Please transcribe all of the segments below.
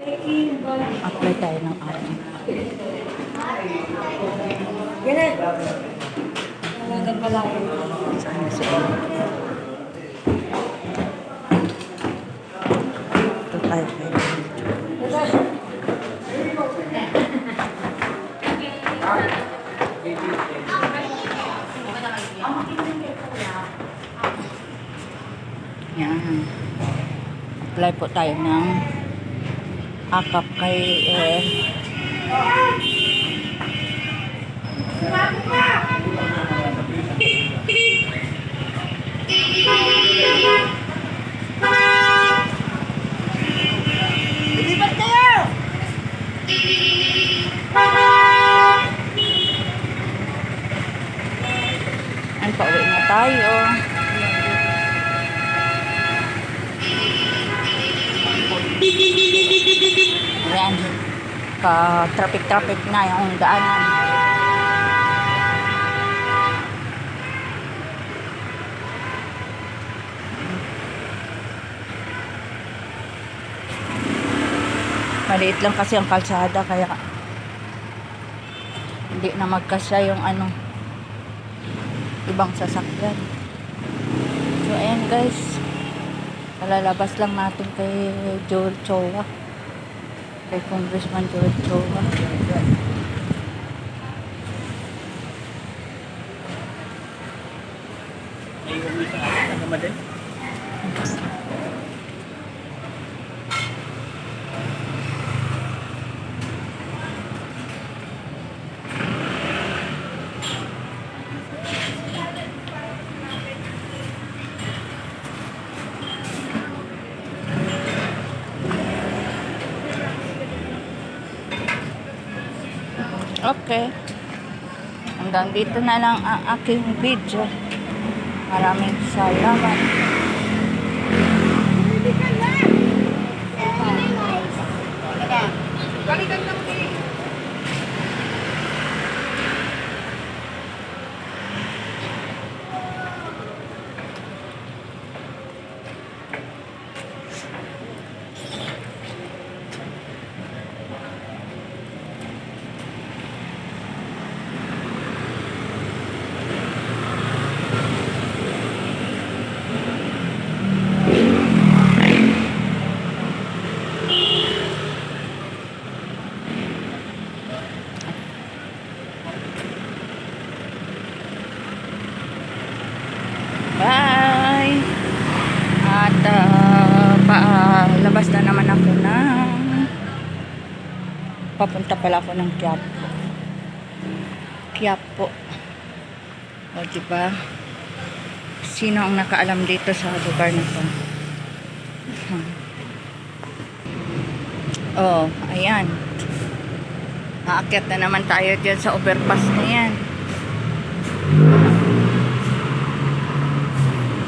Apply tayo ng ating. Ganun. Talagang pala yun. Saan na siya? Ito tayo kayo. Ito. Yan. Apply po tayo ng akap kay Lipat kayo! Ayan, pauwi na tayo. Ayan. Ka-traffic na yung daanan. Maliit lang kasi ang kalsada kaya hindi na magkasya yung ibang sasakyan. So ayan guys, palalabas lang natin kay Joel Chowa, kay Congressman Joel Chowa. Okay. Hanggang dito na lang ang aking video. Maraming salamat. Balikan lang kayo. Bye! At labas na naman ako ng papunta pala ako ng Quiapo. O diba? Sino ang nakaalam dito sa lugar na to? Oh, ayan. Aakyat na naman tayo dyan sa overpass na yan.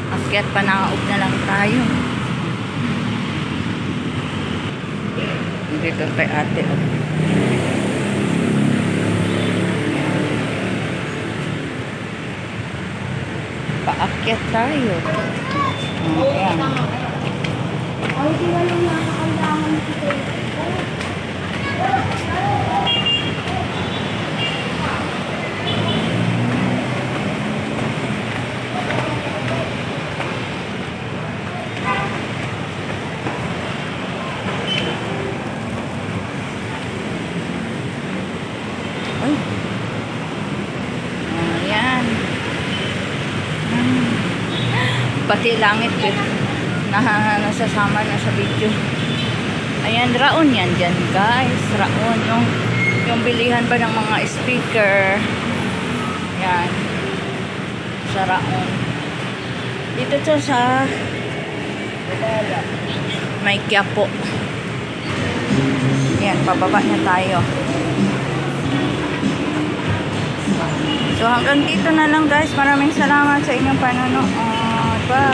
Akyat panaog na lang tayo. Dito kay ate. Paakyat tayo. Ayan. Ay, di ba lang nakakailangan kita? Ay. Ayan. Pati langit nasasama na sa video. Ayan, Raon yan dyan guys. Raon yung bilihan ba ng mga speaker. Yan. Sa Raon. Dito to sa may Quiapo. Yan, pababa na tayo. So hanggang dito na lang guys. Maraming salamat sa inyong panonood.